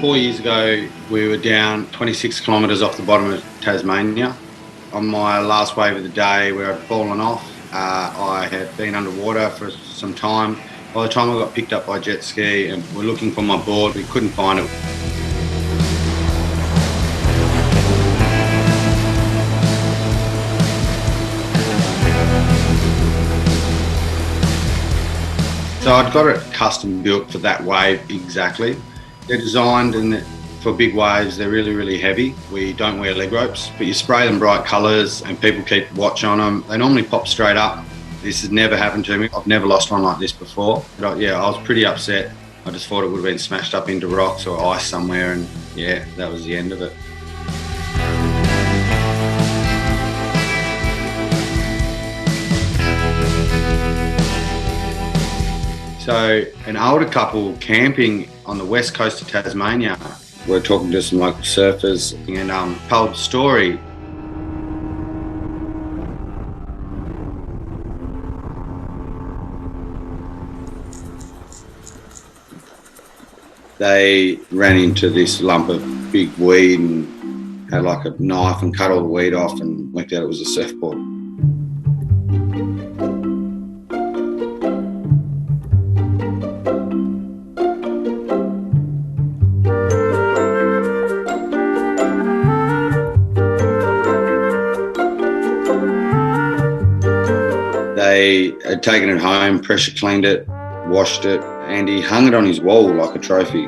4 years ago, we were down 26 kilometres off the bottom of Tasmania. On my last wave of the day, where I'd fallen off, I had been underwater for some time. By the time I got picked up by jet ski and we're looking for my board, we couldn't find it. So I'd got it custom built for that wave exactly. They're designed for big waves. They're really, really heavy. We don't wear leg ropes, but you spray them bright colours and people keep watch on them. They normally pop straight up. This has never happened to me. I've never lost one like this before. But I was pretty upset. I just thought it would have been smashed up into rocks or ice somewhere, and yeah, that was the end of it. So an older couple camping on the west coast of Tasmania, we're talking to some local surfers and told the story. They ran into this lump of big weed and had like a knife and cut all the weed off and worked out it was a surfboard. They had taken it home, pressure cleaned it, washed it, and he hung it on his wall like a trophy.